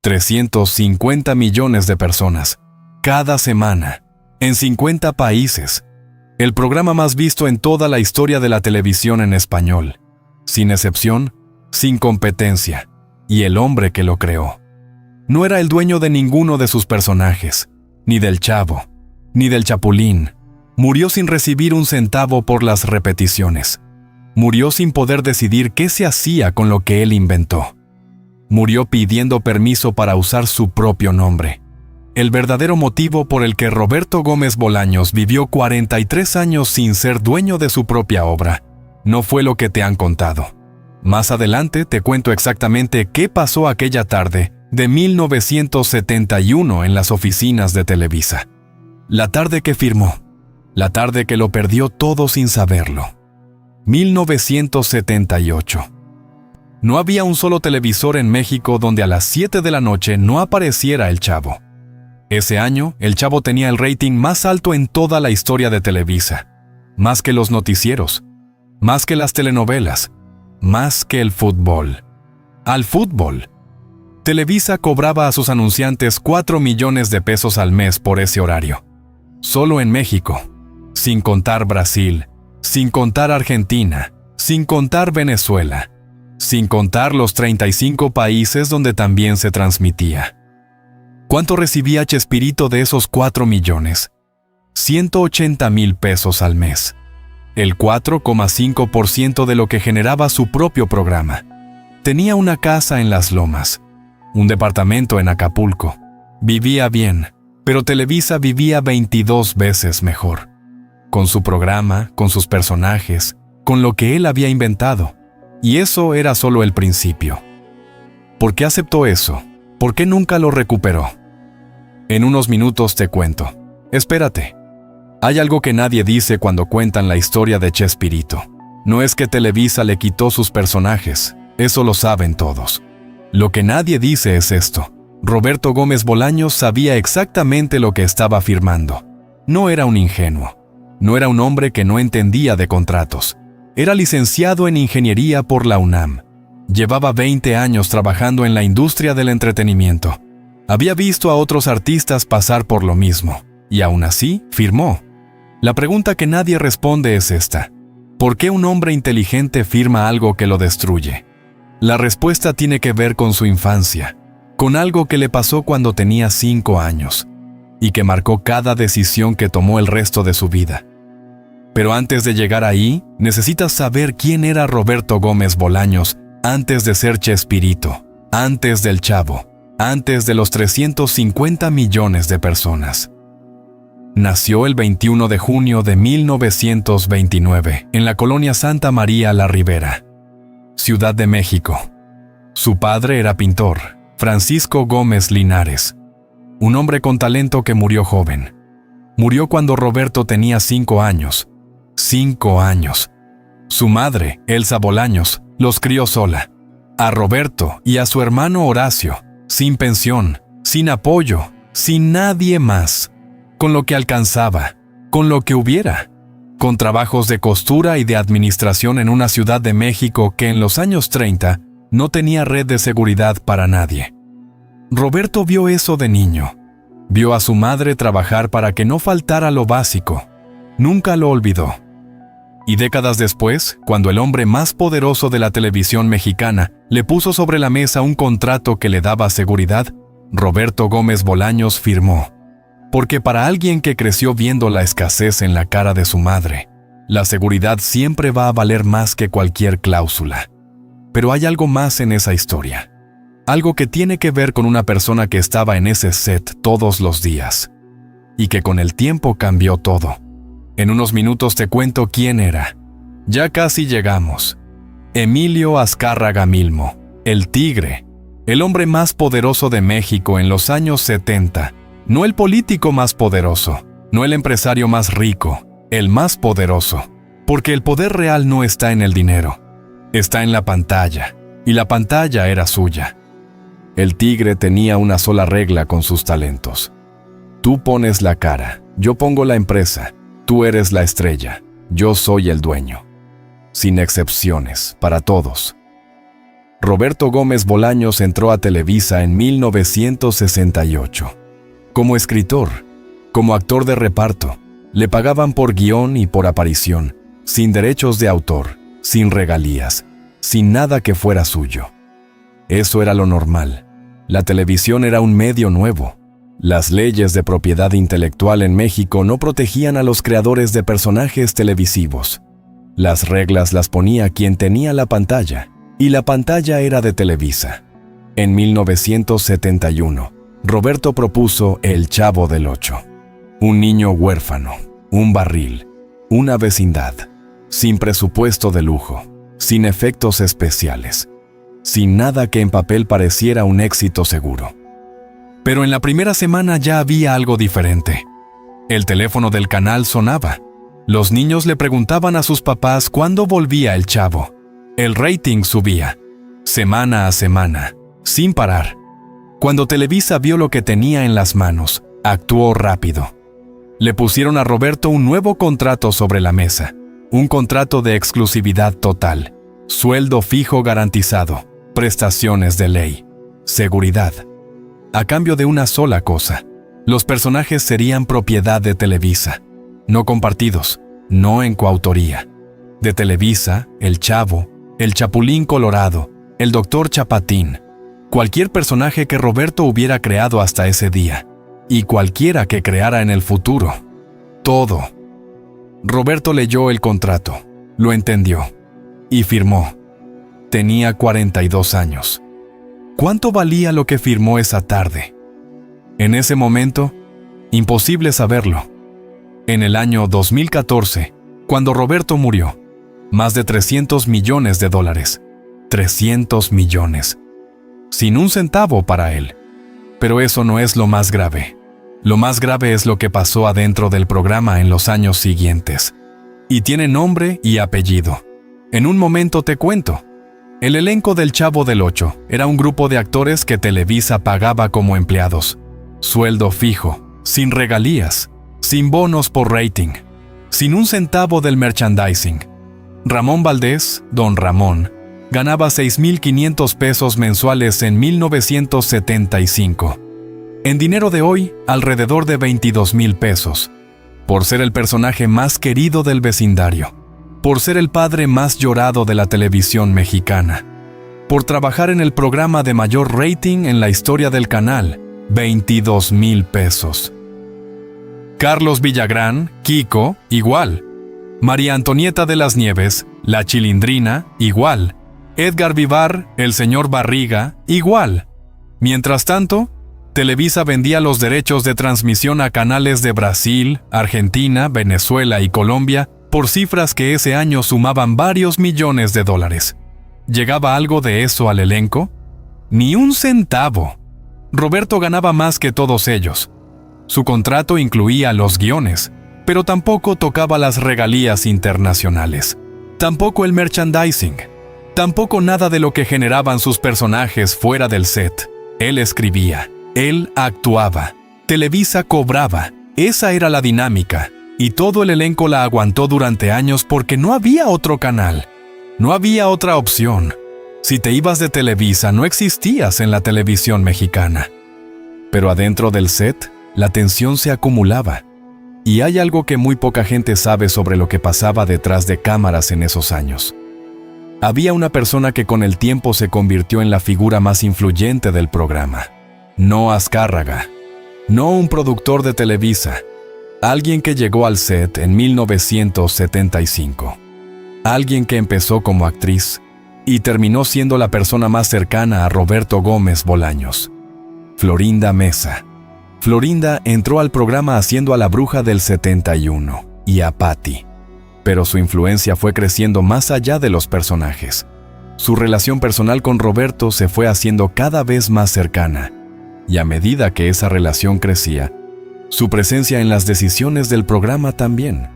350 millones de personas, cada semana, en 50 países. El programa más visto en toda la historia de la televisión en español, sin excepción, sin competencia, y el hombre que lo creó. No era el dueño de ninguno de sus personajes, ni del Chavo, ni del Chapulín. Murió sin recibir un centavo por las repeticiones. Murió sin poder decidir qué se hacía con lo que él inventó. Murió pidiendo permiso para usar su propio nombre. El verdadero motivo por el que Roberto Gómez Bolaños vivió 43 años sin ser dueño de su propia obra no fue lo que te han contado. Más adelante te cuento exactamente qué pasó aquella tarde de 1971 en las oficinas de Televisa. La tarde que firmó, la tarde que lo perdió todo sin saberlo. 1978. No había un solo televisor en México donde a las 7 de la noche no apareciera el Chavo. Ese año, el Chavo tenía el rating más alto en toda la historia de Televisa. Más que los noticieros, más que las telenovelas, más que el fútbol. Al fútbol. Televisa cobraba a sus anunciantes 4 millones de pesos al mes por ese horario. Solo en México, sin contar Brasil, sin contar Argentina, sin contar Venezuela, sin contar los 35 países donde también se transmitía. ¿Cuánto recibía Chespirito de esos 4 millones? 180,000 pesos al mes. El 4,5% de lo que generaba su propio programa. Tenía una casa en Las Lomas, un departamento en Acapulco. Vivía bien, pero Televisa vivía 22 veces mejor. Con su programa, con sus personajes, con lo que él había inventado. Y eso era solo el principio. ¿Por qué aceptó eso? ¿Por qué nunca lo recuperó? En unos minutos te cuento. Espérate. Hay algo que nadie dice cuando cuentan la historia de Chespirito. No es que Televisa le quitó sus personajes, eso lo saben todos. Lo que nadie dice es esto. Roberto Gómez Bolaños sabía exactamente lo que estaba firmando. No era un ingenuo. No era un hombre que no entendía de contratos. Era licenciado en ingeniería por la UNAM. Llevaba 20 años trabajando en la industria del entretenimiento. Había visto a otros artistas pasar por lo mismo, y aún así firmó. La pregunta que nadie responde es esta: ¿por qué un hombre inteligente firma algo que lo destruye? La respuesta tiene que ver con su infancia, con algo que le pasó cuando tenía 5 años, y que marcó cada decisión que tomó el resto de su vida. Pero antes de llegar ahí, necesitas saber quién era Roberto Gómez Bolaños antes de ser Chespirito, antes del Chavo, antes de los 350 millones de personas. Nació el 21 de junio de 1929 en la colonia Santa María la Ribera, Ciudad de México. Su padre era pintor, Francisco Gómez Linares, un hombre con talento que murió joven. Murió cuando Roberto tenía 5 años. 5 años. Su madre, Elsa Bolaños, los crió sola. A Roberto y a su hermano Horacio, sin pensión, sin apoyo, sin nadie más. Con lo que alcanzaba, con lo que hubiera. Con trabajos de costura y de administración en una ciudad de México que en los años 30 no tenía red de seguridad para nadie. Roberto vio eso de niño. Vio a su madre trabajar para que no faltara lo básico. Nunca lo olvidó. Y décadas después, cuando el hombre más poderoso de la televisión mexicana le puso sobre la mesa un contrato que le daba seguridad, Roberto Gómez Bolaños firmó. Porque para alguien que creció viendo la escasez en la cara de su madre, la seguridad siempre va a valer más que cualquier cláusula. Pero hay algo más en esa historia. Algo que tiene que ver con una persona que estaba en ese set todos los días. Y que con el tiempo cambió todo. En unos minutos te cuento quién era. Ya casi llegamos. Emilio Azcárraga Milmo, el Tigre, el hombre más poderoso de México en los años 70. No el político más poderoso, no el empresario más rico, el más poderoso. Porque el poder real no está en el dinero, está en la pantalla, y la pantalla era suya. El Tigre tenía una sola regla con sus talentos. Tú pones la cara, yo pongo la empresa, tú eres la estrella, yo soy el dueño. Sin excepciones, para todos. Roberto Gómez Bolaños entró a Televisa en 1968. Como escritor, como actor de reparto, le pagaban por guión y por aparición, sin derechos de autor, sin regalías, sin nada que fuera suyo. Eso era lo normal. La televisión era un medio nuevo. Las leyes de propiedad intelectual en México no protegían a los creadores de personajes televisivos. Las reglas las ponía quien tenía la pantalla, y la pantalla era de Televisa. En 1971, Roberto propuso El Chavo del Ocho. Un niño huérfano, un barril, una vecindad, sin presupuesto de lujo, sin efectos especiales, sin nada que en papel pareciera un éxito seguro. Pero en la primera semana ya había algo diferente. El teléfono del canal sonaba. Los niños le preguntaban a sus papás cuándo volvía El Chavo. El rating subía, semana a semana, sin parar. Cuando Televisa vio lo que tenía en las manos, actuó rápido. Le pusieron a Roberto un nuevo contrato sobre la mesa, un contrato de exclusividad total, sueldo fijo garantizado, prestaciones de ley, seguridad. A cambio de una sola cosa, los personajes serían propiedad de Televisa, no compartidos, no en coautoría. De Televisa, El Chavo, el Chapulín Colorado, el Doctor Chapatín, cualquier personaje que Roberto hubiera creado hasta ese día, y cualquiera que creara en el futuro. Todo. Roberto leyó el contrato, lo entendió, y firmó. Tenía 42 años. ¿Cuánto valía lo que firmó esa tarde? En ese momento, imposible saberlo. En el año 2014, cuando Roberto murió, más de $300 millones. 300 millones. Sin un centavo para él. Pero eso no es lo más grave. Lo más grave es lo que pasó adentro del programa en los años siguientes. Y tiene nombre y apellido. En un momento te cuento. El elenco del Chavo del Ocho era un grupo de actores que Televisa pagaba como empleados. Sueldo fijo, sin regalías, sin bonos por rating, sin un centavo del merchandising. Ramón Valdés, Don Ramón, ganaba 6,500 pesos mensuales en 1975. En dinero de hoy, alrededor de 22,000 pesos, por ser el personaje más querido del vecindario, por ser el padre más llorado de la televisión mexicana, por trabajar en el programa de mayor rating en la historia del canal, 22,000 pesos. Carlos Villagrán, Kiko, igual. María Antonieta de las Nieves, La Chilindrina, igual. Edgar Vivar, el señor Barriga, igual. Mientras tanto, Televisa vendía los derechos de transmisión a canales de Brasil, Argentina, Venezuela y Colombia por cifras que ese año sumaban varios millones de dólares. ¿Llegaba algo de eso al elenco? Ni un centavo. Roberto ganaba más que todos ellos. Su contrato incluía los guiones, pero tampoco tocaba las regalías internacionales. Tampoco el merchandising. Tampoco nada de lo que generaban sus personajes fuera del set. Él escribía, él actuaba. Televisa cobraba. Esa era la dinámica. Y todo el elenco la aguantó durante años porque no había otro canal. No había otra opción. Si te ibas de Televisa, no existías en la televisión mexicana. Pero adentro del set, la tensión se acumulaba. Y hay algo que muy poca gente sabe sobre lo que pasaba detrás de cámaras en esos años. Había una persona que con el tiempo se convirtió en la figura más influyente del programa. No Azcárraga. No un productor de Televisa. Alguien que llegó al set en 1975. Alguien que empezó como actriz y terminó siendo la persona más cercana a Roberto Gómez Bolaños. Florinda Mesa. Florinda entró al programa haciendo a la Bruja del 71 y a Patty, pero su influencia fue creciendo más allá de los personajes. Su relación personal con Roberto se fue haciendo cada vez más cercana, y a medida que esa relación crecía, su presencia en las decisiones del programa también.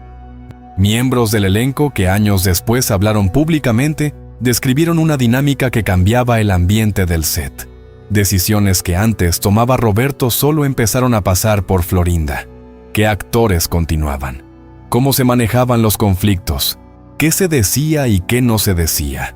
Miembros del elenco que años después hablaron públicamente describieron una dinámica que cambiaba el ambiente del set. Decisiones que antes tomaba Roberto solo empezaron a pasar por Florinda. ¿Qué actores continuaban? ¿Cómo se manejaban los conflictos? ¿Qué se decía y qué no se decía?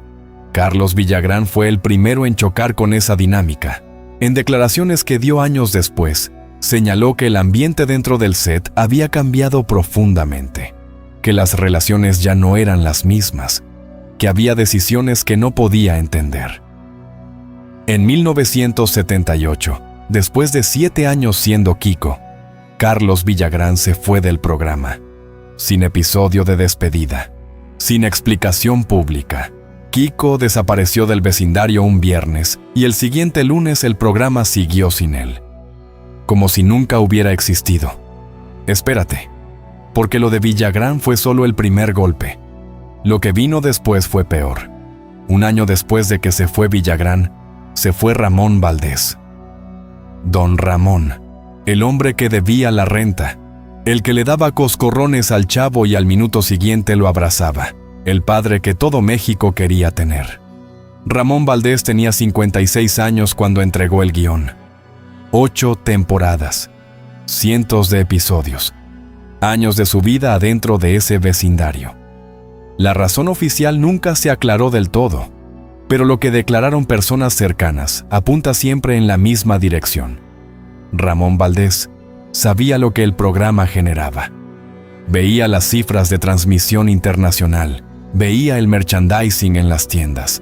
Carlos Villagrán fue el primero en chocar con esa dinámica. En declaraciones que dio años después, señaló que el ambiente dentro del set había cambiado profundamente, que las relaciones ya no eran las mismas, que había decisiones que no podía entender. En 1978, después de 7 años siendo Kiko, Carlos Villagrán se fue del programa, sin episodio de despedida, sin explicación pública. Kiko desapareció del vecindario un viernes y el siguiente lunes el programa siguió sin él, como si nunca hubiera existido. Espérate, porque lo de Villagrán fue solo el primer golpe. Lo que vino después fue peor. Un año después de que se fue Villagrán, se fue Ramón Valdés. Don Ramón, el hombre que debía la renta, el que le daba coscorrones al chavo y al minuto siguiente lo abrazaba, el padre que todo México quería tener. Ramón Valdés tenía 56 años cuando entregó el guión. 8 temporadas, cientos de episodios, años de su vida adentro de ese vecindario. La razón oficial nunca se aclaró del todo, pero lo que declararon personas cercanas apunta siempre en la misma dirección. Ramón Valdés sabía lo que el programa generaba. Veía las cifras de transmisión internacional, veía el merchandising en las tiendas,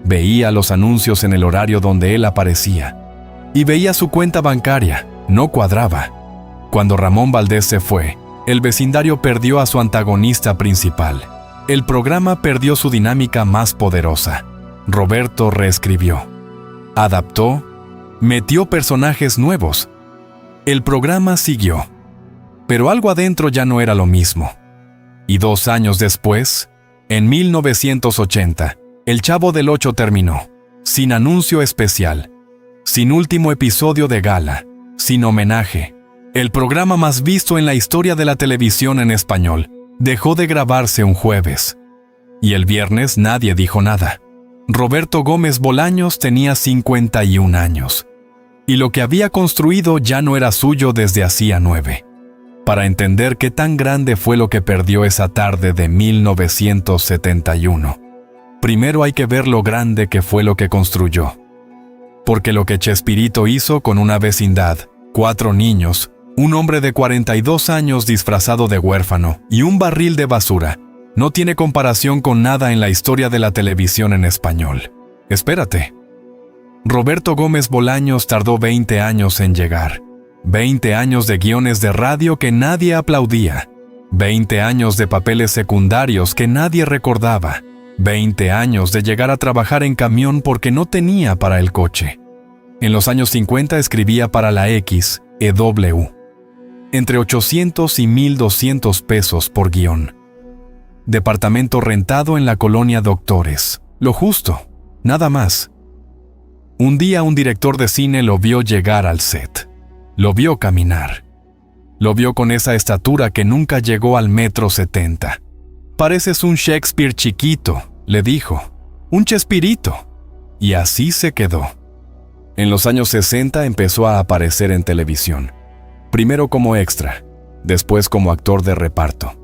veía los anuncios en el horario donde él aparecía, y veía su cuenta bancaria, no cuadraba. Cuando Ramón Valdés se fue, el vecindario perdió a su antagonista principal. El programa perdió su dinámica más poderosa. Roberto reescribió, adaptó, metió personajes nuevos. El programa siguió, pero algo adentro ya no era lo mismo. Y 2 años después, en 1980, El Chavo del Ocho terminó, sin anuncio especial, sin último episodio de gala, sin homenaje. El programa más visto en la historia de la televisión en español dejó de grabarse un jueves. Y el viernes nadie dijo nada. Roberto Gómez Bolaños tenía 51 años. Y lo que había construido ya no era suyo desde hacía 9. Para entender qué tan grande fue lo que perdió esa tarde de 1971, primero hay que ver lo grande que fue lo que construyó. Porque lo que Chespirito hizo con una vecindad, 4 niños, un hombre de 42 años disfrazado de huérfano y un barril de basura, no tiene comparación con nada en la historia de la televisión en español. Espérate. Roberto Gómez Bolaños tardó 20 años en llegar. 20 años de guiones de radio que nadie aplaudía. 20 años de papeles secundarios que nadie recordaba. 20 años de llegar a trabajar en camión porque no tenía para el coche. En los años 50 escribía para la XEW. Entre 800 y 1,200 pesos por guión. Departamento rentado en la colonia Doctores. Lo justo, nada más. Un día un director de cine lo vio llegar al set. Lo vio caminar. Lo vio con esa estatura que nunca llegó al 1,70 m. Pareces un Shakespeare chiquito, le dijo. Un Chespirito. Y así se quedó. En los años 60 empezó a aparecer en televisión. Primero como extra, después como actor de reparto.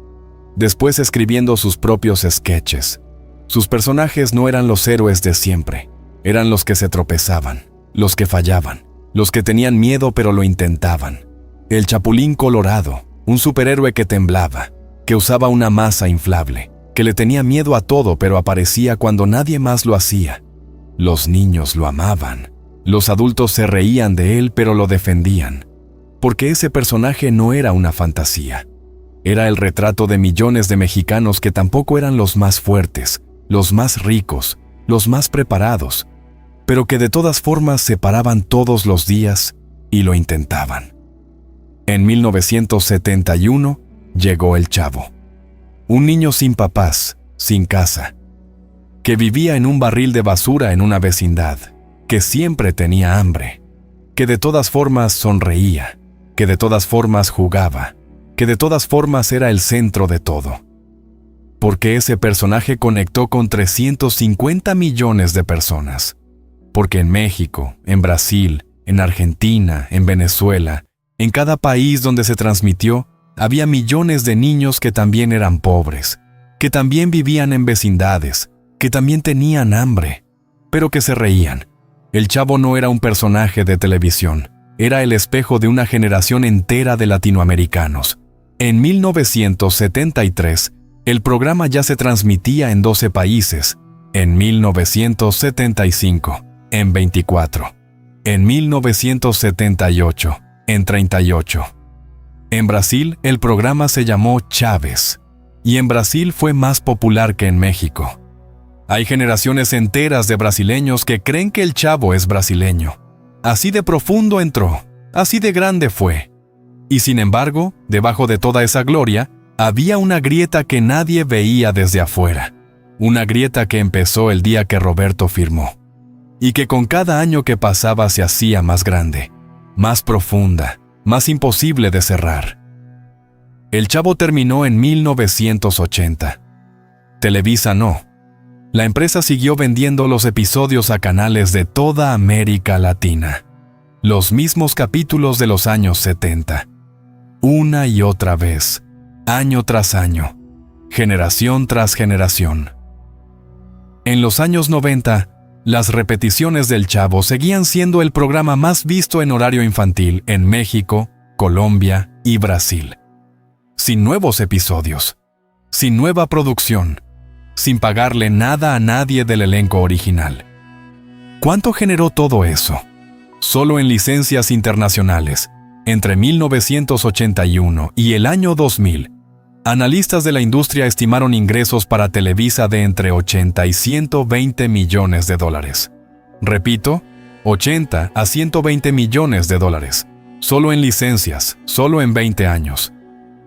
Después escribiendo sus propios sketches. Sus personajes no eran los héroes de siempre. Eran los que se tropezaban, los que fallaban, los que tenían miedo pero lo intentaban. El Chapulín Colorado, un superhéroe que temblaba, que usaba una masa inflable, que le tenía miedo a todo pero aparecía cuando nadie más lo hacía. Los niños lo amaban. Los adultos se reían de él pero lo defendían. Porque ese personaje no era una fantasía. Era el retrato de millones de mexicanos que tampoco eran los más fuertes, los más ricos, los más preparados, pero que de todas formas se paraban todos los días y lo intentaban. En 1971 llegó el Chavo. Un niño sin papás, sin casa, que vivía en un barril de basura en una vecindad, que siempre tenía hambre, que de todas formas sonreía, que de todas formas jugaba, que de todas formas era el centro de todo. Porque ese personaje conectó con 350 millones de personas. Porque en México, en Brasil, en Argentina, en Venezuela, en cada país donde se transmitió, había millones de niños que también eran pobres, que también vivían en vecindades, que también tenían hambre, pero que se reían. El Chavo no era un personaje de televisión, era el espejo de una generación entera de latinoamericanos. En 1973, el programa ya se transmitía en 12 países, en 1975, en 24, en 1978, en 38. En Brasil, el programa se llamó Chaves, y en Brasil fue más popular que en México. Hay generaciones enteras de brasileños que creen que el Chavo es brasileño. Así de profundo entró, así de grande fue. Y sin embargo, debajo de toda esa gloria, había una grieta que nadie veía desde afuera. Una grieta que empezó el día que Roberto firmó. Y que con cada año que pasaba se hacía más grande, más profunda, más imposible de cerrar. El Chavo terminó en 1980. Televisa no. La empresa siguió vendiendo los episodios a canales de toda América Latina. Los mismos capítulos de los años 70. Una y otra vez, año tras año, generación tras generación. En los años 90, las repeticiones del Chavo seguían siendo el programa más visto en horario infantil en México, Colombia y Brasil. Sin nuevos episodios, sin nueva producción, sin pagarle nada a nadie del elenco original. ¿Cuánto generó todo eso? Solo en licencias internacionales, entre 1981 y el año 2000, analistas de la industria estimaron ingresos para Televisa de entre 80 y 120 millones de dólares. Repito, 80 a 120 millones de dólares. Solo en licencias, solo en 20 años.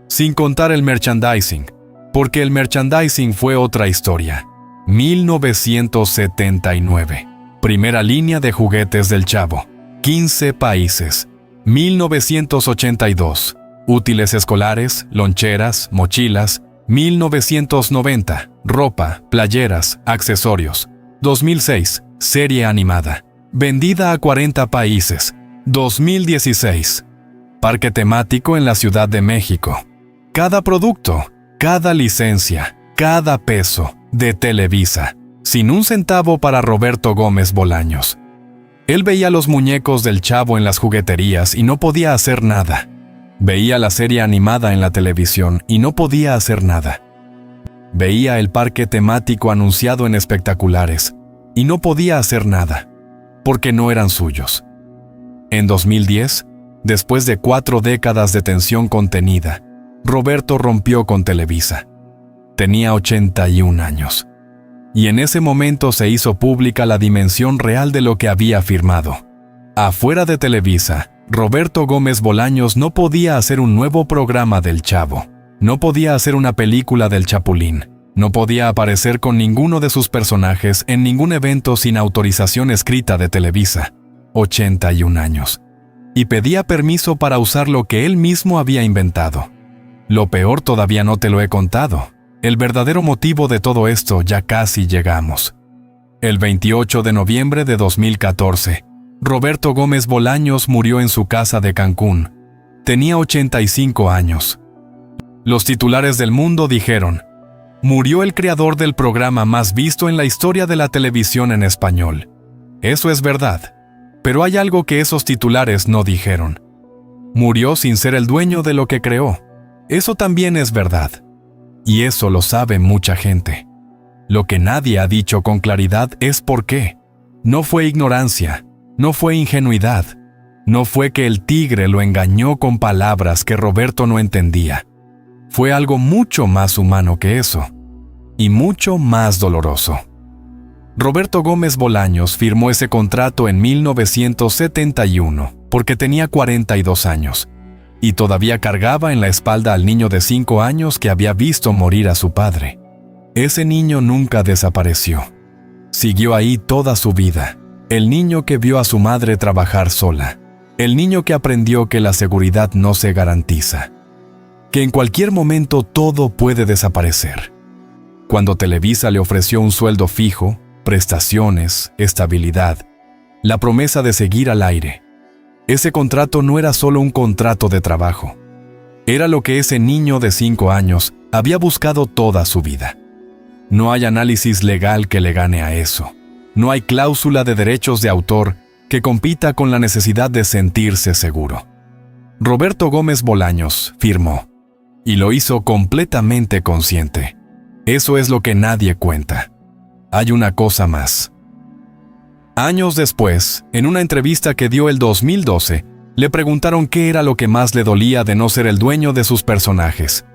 Sin contar el merchandising, porque el merchandising fue otra historia. 1979. Primera línea de juguetes del Chavo. 15 países. 1982. Útiles escolares, loncheras, mochilas. 1990. Ropa, playeras, accesorios. 2006. Serie animada. Vendida a 40 países. 2016. Parque temático en la Ciudad de México. Cada producto, cada licencia, cada peso de Televisa, sin un centavo para Roberto Gómez Bolaños. Él veía los muñecos del Chavo en las jugueterías y no podía hacer nada. Veía la serie animada en la televisión y no podía hacer nada. Veía el parque temático anunciado en espectaculares y no podía hacer nada, porque no eran suyos. En 2010, después de 4 décadas de tensión contenida, Roberto rompió con Televisa. Tenía 81 años. Y en ese momento se hizo pública la dimensión real de lo que había firmado. Afuera de Televisa, Roberto Gómez Bolaños no podía hacer un nuevo programa del Chavo. No podía hacer una película del Chapulín. No podía aparecer con ninguno de sus personajes en ningún evento sin autorización escrita de Televisa. 81 años. Y pedía permiso para usar lo que él mismo había inventado. Lo peor todavía no te lo he contado. El verdadero motivo de todo esto ya casi llegamos. El 28 de noviembre de 2014, Roberto Gómez Bolaños murió en su casa de Cancún. Tenía 85 años. Los titulares del mundo dijeron: murió el creador del programa más visto en la historia de la televisión en español. Eso es verdad. Pero hay algo que esos titulares no dijeron. Murió sin ser el dueño de lo que creó. Eso también es verdad. Y eso lo sabe mucha gente. Lo que nadie ha dicho con claridad es por qué. No fue ignorancia, no fue ingenuidad, no fue que el tigre lo engañó con palabras que Roberto no entendía. Fue algo mucho más humano que eso, y mucho más doloroso. Roberto Gómez Bolaños firmó ese contrato en 1971 porque tenía 42 años. Y todavía cargaba en la espalda al niño de 5 años que había visto morir a su padre. Ese niño nunca desapareció. Siguió ahí toda su vida. El niño que vio a su madre trabajar sola. El niño que aprendió que la seguridad no se garantiza. Que en cualquier momento todo puede desaparecer. Cuando Televisa le ofreció un sueldo fijo, prestaciones, estabilidad, la promesa de seguir al aire. Ese contrato no era solo un contrato de trabajo. Era lo que ese niño de 5 años había buscado toda su vida. No hay análisis legal que le gane a eso. No hay cláusula de derechos de autor que compita con la necesidad de sentirse seguro. Roberto Gómez Bolaños firmó, y lo hizo completamente consciente. Eso es lo que nadie cuenta. Hay una cosa más. Años después, en una entrevista que dio el 2012, le preguntaron qué era lo que más le dolía de no ser el dueño de sus personajes.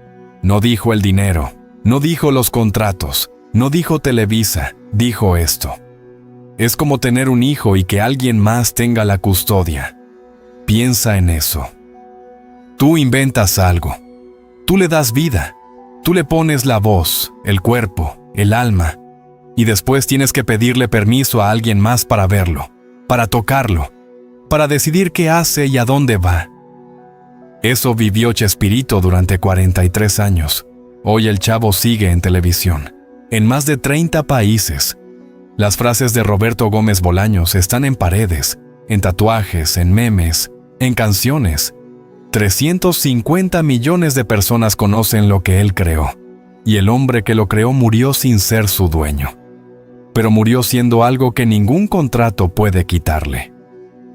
No dijo el dinero, no dijo los contratos, no dijo Televisa, dijo esto. Es como tener un hijo y que alguien más tenga la custodia. Piensa en eso. Tú inventas algo. Tú le das vida. Tú le pones la voz, el cuerpo, el alma. Y después tienes que pedirle permiso a alguien más para verlo, para tocarlo, para decidir qué hace y a dónde va. Eso vivió Chespirito durante 43 años. Hoy el Chavo sigue en televisión, en más de 30 países. Las frases de Roberto Gómez Bolaños están en paredes, en tatuajes, en memes, en canciones. 350 millones de personas conocen lo que él creó, y el hombre que lo creó murió sin ser su dueño. Pero murió siendo algo que ningún contrato puede quitarle.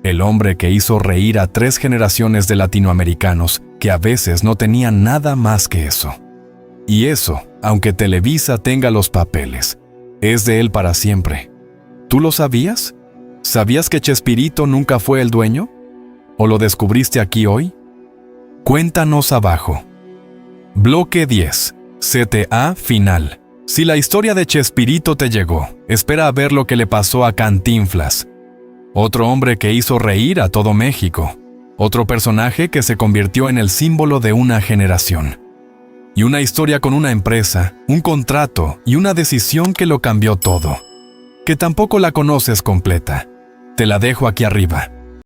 El hombre que hizo reír a 3 generaciones de latinoamericanos que a veces no tenían nada más que eso. Y eso, aunque Televisa tenga los papeles, es de él para siempre. ¿Tú lo sabías? ¿Sabías que Chespirito nunca fue el dueño? ¿O lo descubriste aquí hoy? Cuéntanos abajo. Bloque 10. CTA final. Si la historia de Chespirito te llegó, espera a ver lo que le pasó a Cantinflas. Otro hombre que hizo reír a todo México. Otro personaje que se convirtió en el símbolo de una generación. Y una historia con una empresa, un contrato y una decisión que lo cambió todo. Que tampoco la conoces completa. Te la dejo aquí arriba.